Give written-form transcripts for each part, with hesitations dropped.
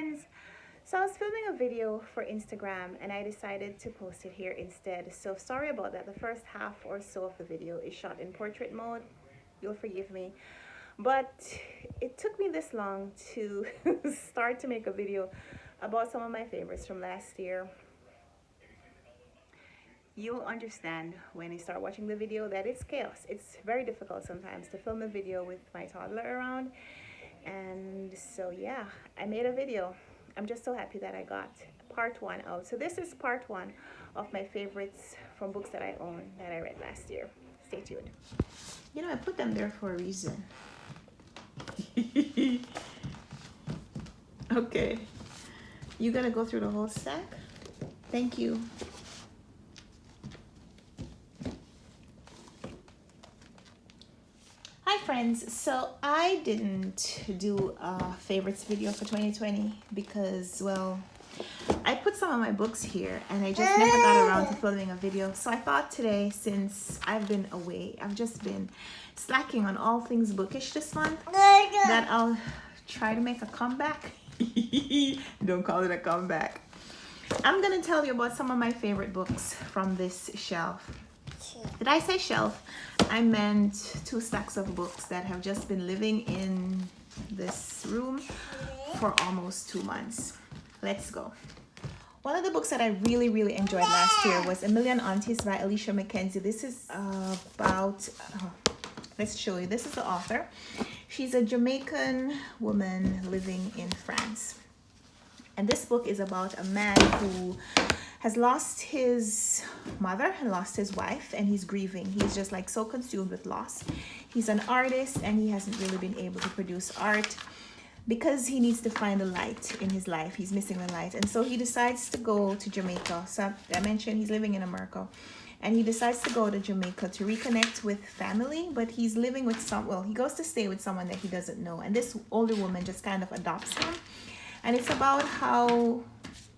friends. So I was filming a video for Instagram and I decided to post it here instead. So sorry about that. The first half or so of the video is shot in portrait mode. You'll forgive me. But it took me this long to start to make a video about some of my favorites from last year. You'll understand when you start watching the video that it's chaos. It's very difficult sometimes to film a video with my toddler around. And so yeah, I made a video. I'm just so happy that I got part 1 out. So this is part 1 of my favorites from books that I own that I read last year. Stay tuned. You know, I put them there for a reason. Okay. You gonna go through the whole stack? Thank you. Hi friends, so I didn't do a favorites video for 2020 because, well, I put some of my books here and I just never got around to filming a video. So I thought today, since I've been away, I've just been slacking on all things bookish this month, that I'll try to make a comeback. Don't call it a comeback. I'm gonna tell you about some of my favorite books from this shelf. Did I say shelf? I meant 2 stacks of books that have just been living in this room for almost 2 months. Let's go. One of the books that I really enjoyed last year was A Million Aunties by Alicia Mackenzie. This is about, let's show you. This is the author. She's a Jamaican woman living in France. And this book is about a man who has lost his mother and lost his wife, and he's grieving. He's just like so consumed with loss. He's an artist and he hasn't really been able to produce art because he needs to find a light in his life. He's missing the light. And so he decides to go to Jamaica. So I mentioned he's living in America. And he decides to go to Jamaica to reconnect with family, but he's living with he goes to stay with someone that he doesn't know. And this older woman just kind of adopts him. And it's about how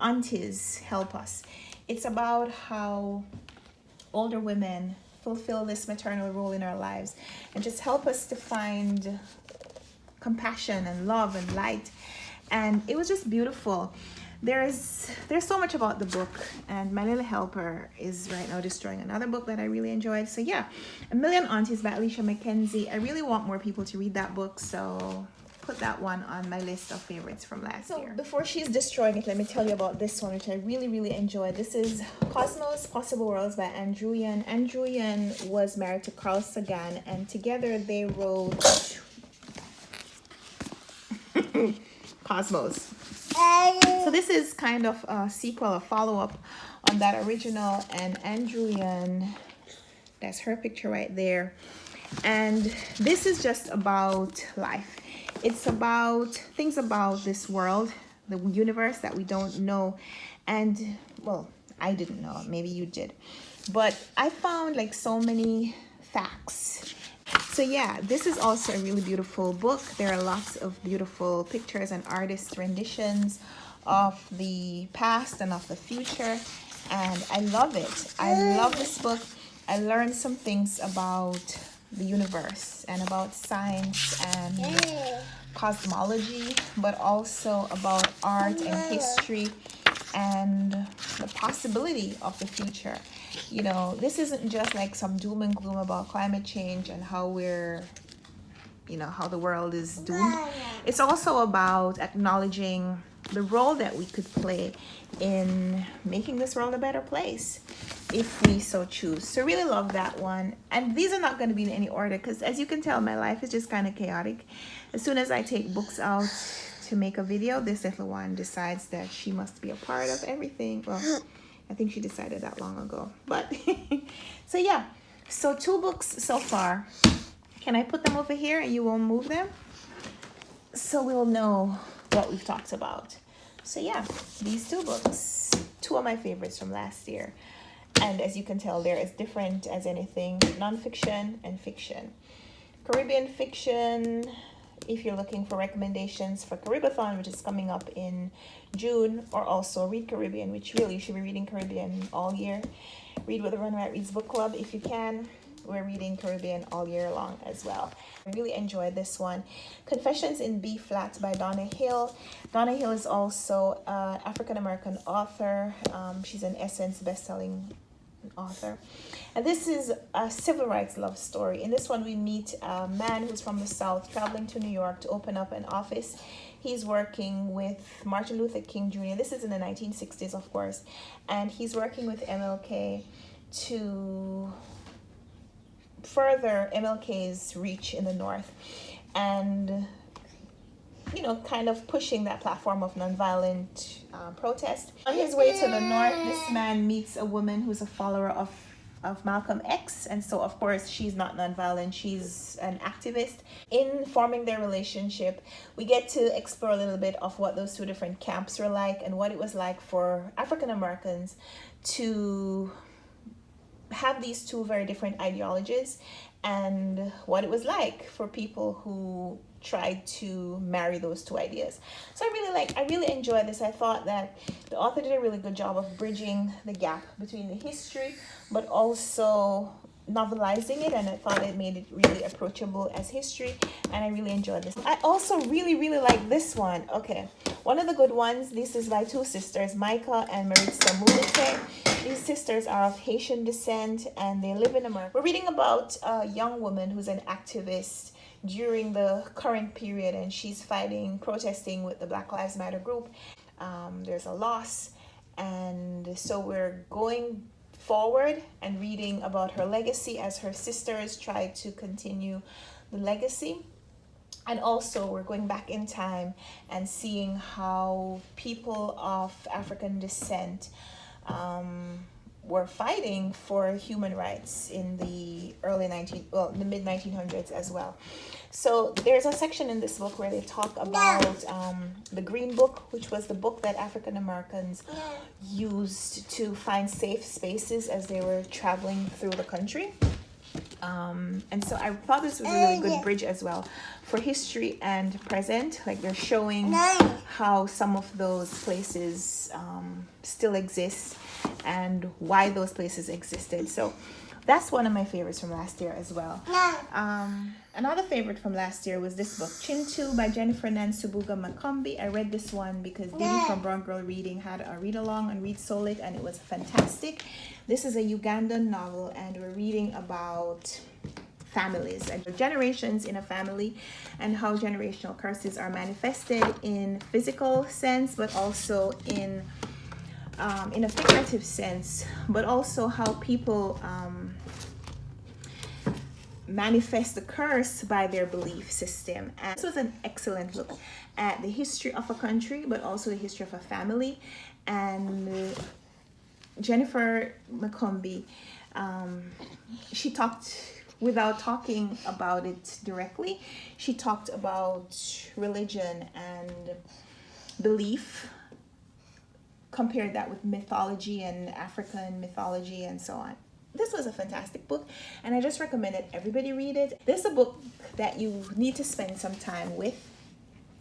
aunties help us. It's about how older women fulfill this maternal role in our lives and just help us to find compassion and love and light. And it was just beautiful. There's so much about the book, and my little helper is right now destroying another book that I really enjoyed. So yeah, A Million Aunties by Alicia Mackenzie. I really want more people to read that book, so put that one on my list of favorites from last year. Before she's destroying it, let me tell you about this one, which I really enjoyed. This is Cosmos Possible Worlds by Andrew Yan. Andrew Yan was married to Carl Sagan, and together they wrote Cosmos. So this is kind of a sequel, a follow-up on that original, and Andrew Yan, that's her picture right there. And this is just about life. It's about things about this world, the universe that we don't know. And, well, I didn't know. Maybe you did. But I found like so many facts. So yeah, this is also a really beautiful book. There are lots of beautiful pictures and artist renditions of the past and of the future. And I love it. I love this book. I learned some things about the universe and about science and cosmology, but also about art and history and the possibility of the future. You know, this isn't just like some doom and gloom about climate change and how we're, you know, how the world is doomed. It's also about acknowledging the role that we could play in making this world a better place if we so choose. So really love that one. And these are not going to be in any order because, as you can tell, my life is just kind of chaotic. As soon as I take books out to make a video, this little one decides that she must be a part of everything. Well, I think she decided that long ago. But so yeah, so 2 books so far. Can I put them over here and you won't move them? So we'll know what we've talked about. So yeah, these 2 books, 2 of my favorites from last year. And as you can tell, they're as different as anything, nonfiction and fiction. Caribbean fiction, if you're looking for recommendations for Caribathon, which is coming up in June, or also Read Caribbean, which really you should be reading Caribbean all year. Read with the Run Right Reads book club if you can. we're reading Caribbean all year long as well. I really enjoyed this one. Confessions in B Flat by Donna Hill. Donna Hill is also an African-American author. She's an Essence best-selling author. And this is a civil rights love story. In this one, we meet a man who's from the South traveling to New York to open up an office. He's working with Martin Luther King Jr. This is in the 1960s, of course. And he's working with MLK to further MLK's reach in the North. And, you know, kind of pushing that platform of nonviolent protest. On his way to the North, this man meets a woman who's a follower of Malcolm X, and so of course she's not nonviolent, she's an activist. In forming their relationship, we get to explore a little bit of what those two different camps were like and what it was like for African Americans to have these two very different ideologies, and what it was like for people who tried to marry those two ideas. So I really enjoyed this. I thought that the author did a really good job of bridging the gap between the history but also novelizing it, and I thought it made it really approachable as history, and I really enjoyed this. I also really like this one. Okay, one of the good ones, this is by two sisters, Micah and Maritza Mulite. These sisters are of Haitian descent and they live in America. We're reading about a young woman who's an activist during the current period, and she's protesting with the Black Lives Matter group. There's a loss, and so we're going forward and reading about her legacy as her sisters try to continue the legacy. And also we're going back in time and seeing how people of African descent were fighting for human rights in the the mid 1900s as well. So there's a section in this book where they talk about the Green Book, which was the book that African Americans used to find safe spaces as they were traveling through the country. And so I thought this was a really good bridge as well for history and present. Like they're showing how some of those places still exist and why those places existed. So that's one of my favorites from last year as well. Another favorite from last year was this book, Chintu by Jennifer Nansubuga Makumbi. I read this one because Didi from Brown Girl Reading had a read along on Read Soul It, and it was fantastic. This is a Ugandan novel, and we're reading about families and generations in a family and how generational curses are manifested in physical sense, but also in a figurative sense, but also how people manifest the curse by their belief system. And this was an excellent look at the history of a country, but also the history of a family. And Jennifer Makumbi, she talked, without talking about it directly, she talked about religion and belief, compared that with mythology and African mythology and so on. This was a fantastic book, and I just recommend that everybody read it. This is a book that you need to spend some time with.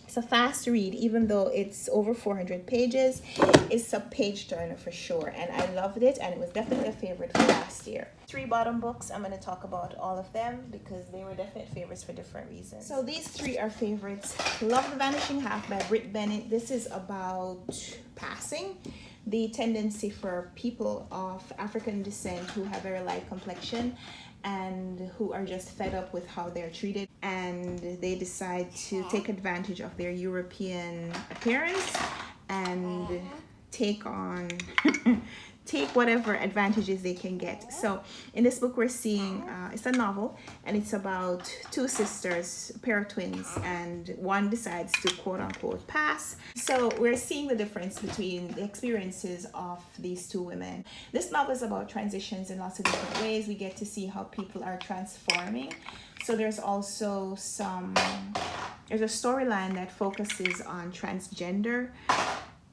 It's a fast read, even though it's over 400 pages. It's a page turner for sure, and I loved it, and it was definitely a favorite for last year. 3 bottom books, I'm going to talk about all of them because they were definite favorites for different reasons. So these 3 are favorites. Love the Vanishing Half by Britt Bennett. This is about passing, the tendency for people of African descent who have very light complexion and who are just fed up with how they're treated, and they decide to take advantage of their European appearance and take whatever advantages they can get. So in this book we're seeing, it's a novel, and it's about 2 sisters, a pair of twins, and one decides to quote-unquote pass. So we're seeing the difference between the experiences of these 2 women. This novel is about transitions in lots of different ways. We get to see how people are transforming. So there's also there's a storyline that focuses on transgender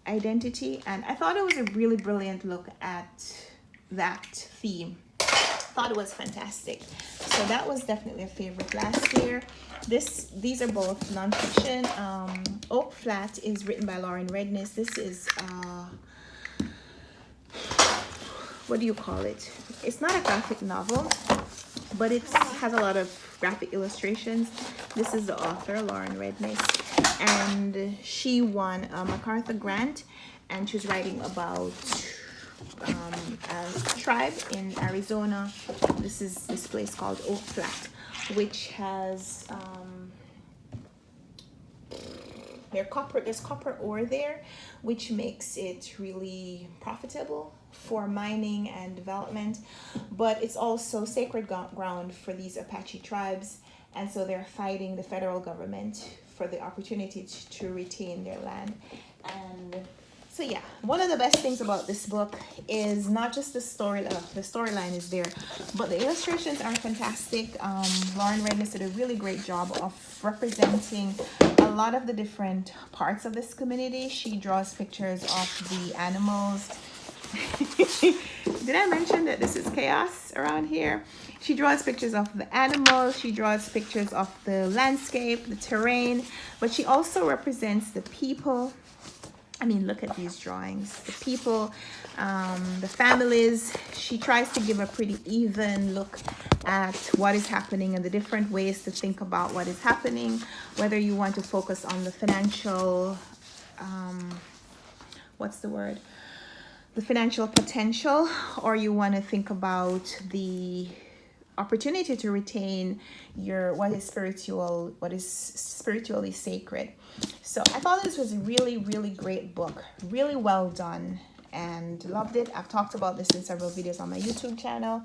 identity, and I thought it was a really brilliant look at that theme. Thought it was fantastic. So that was definitely a favorite last year. These are both nonfiction. Oak Flat is written by Lauren Redness. This is what do you call it? It's not a graphic novel, but it has a lot of graphic illustrations. This is the author, Lauren Redness, and she won a MacArthur grant, and she was writing about a tribe in Arizona. This is this place called Oak Flat, which has there's copper ore there, which makes it really profitable for mining and development, but it's also sacred ground for these Apache tribes, and so they're fighting the federal government for the opportunity to retain their land. And so yeah, one of the best things about this book is not just the storyline is there, but the illustrations are fantastic. Lauren Redness did a really great job of representing a lot of the different parts of this community. She draws pictures of the animals. Did I mention that this is chaos around here? She draws pictures of the animals, she draws pictures of the landscape, the terrain, but she also represents the people. I mean, look at these drawings. The people, the families. She tries to give a pretty even look at what is happening and the different ways to think about what is happening, whether you want to focus on the financial, the financial potential, or you want to think about the opportunity to retain what is spiritually sacred. So I thought this was a really, really great book, really well done, and loved it. I've talked about this in several videos on my YouTube channel.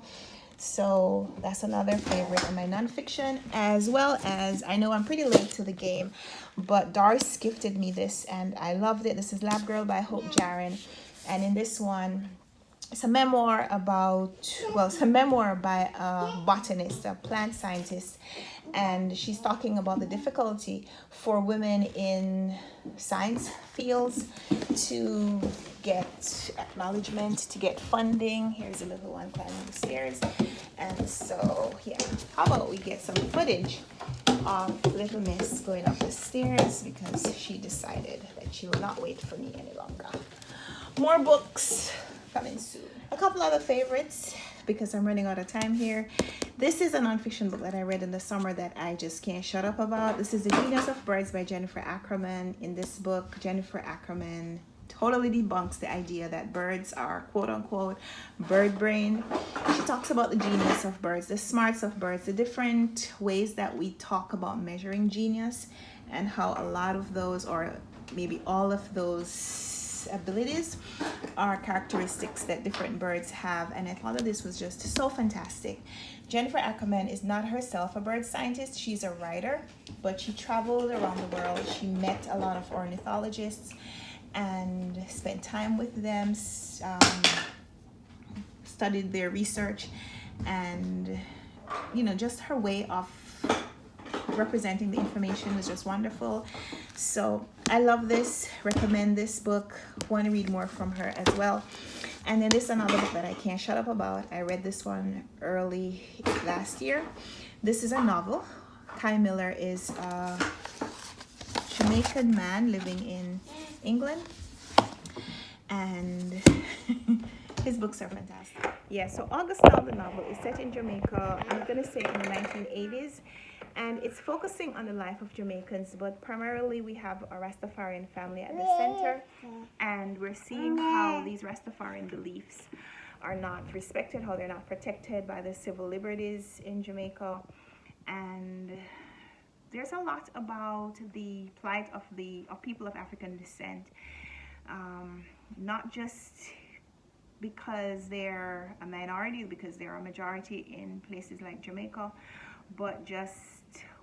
So that's another favorite in my nonfiction, as well as, I know I'm pretty late to the game, but Doris gifted me this and I loved it. This is Lab Girl by Hope Jaron. And in this one, it's a memoir it's a memoir by a botanist, a plant scientist, and she's talking about the difficulty for women in science fields to get acknowledgement, to get funding. Here's a little one climbing the stairs. And so, yeah, how about we get some footage of Little Miss going up the stairs because she decided that she will not wait for me any longer. More books coming soon. A couple other favorites because I'm running out of time here. This is a nonfiction book that I read in the summer that I just can't shut up about. This is The Genius of Birds by Jennifer Ackerman. In this book, Jennifer Ackerman totally debunks the idea that birds are quote unquote bird brain. She talks about the genius of birds, the smarts of birds, the different ways that we talk about measuring genius, and how a lot of those, or maybe all of those abilities, are characteristics that different birds have. And I thought that this was just so fantastic. Jennifer Ackerman is not herself a bird scientist. She's a writer, but she traveled around the world. She met a lot of ornithologists and spent time with them, studied their research, and just her way of representing the information was just wonderful. So I love this, recommend this book, want to read more from her as well. And then this is another book that I can't shut up about. I read this one early last year. This is a novel. Kai Miller is a Jamaican man living in England, and his books are fantastic. Yeah, so August Now, the novel, is set in Jamaica. I'm going to say in the 1980s. And it's focusing on the life of Jamaicans, but primarily we have a Rastafarian family at the center. And we're seeing how these Rastafarian beliefs are not respected, how they're not protected by the civil liberties in Jamaica. And there's a lot about the plight of people of African descent, not just because they're a minority, because they're a majority in places like Jamaica, but just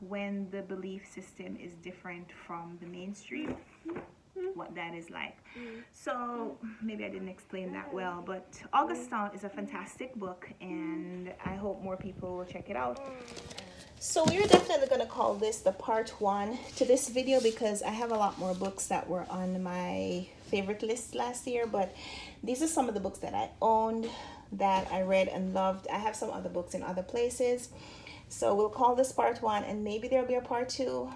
when the belief system is different from the mainstream, what that is like. So maybe I didn't explain that well, but Augustin is a fantastic book, and I hope more people will check it out. So we're definitely going to call this the part 1 to this video, because I have a lot more books that were on my favorite list last year, but these are some of the books that I owned, that I read and loved. I have some other books in other places. So we'll call this part 1, and maybe there'll be a part 2.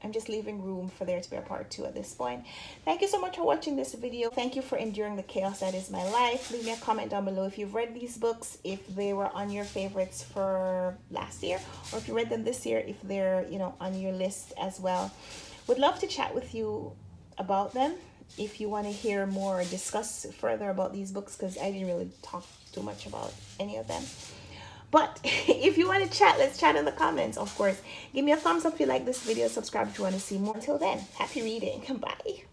I'm just leaving room for there to be a part 2 at this point. Thank you so much for watching this video. Thank you for enduring the chaos that is my life. Leave me a comment down below if you've read these books, if they were on your favorites for last year, or if you read them this year, if they're, you know, on your list as well. Would love to chat with you about them if you want to hear more or discuss further about these books, because I didn't really talk too much about any of them. But if you want to chat, let's chat in the comments, of course. Give me a thumbs up if you like this video. Subscribe if you want to see more. Until then, happy reading. Bye.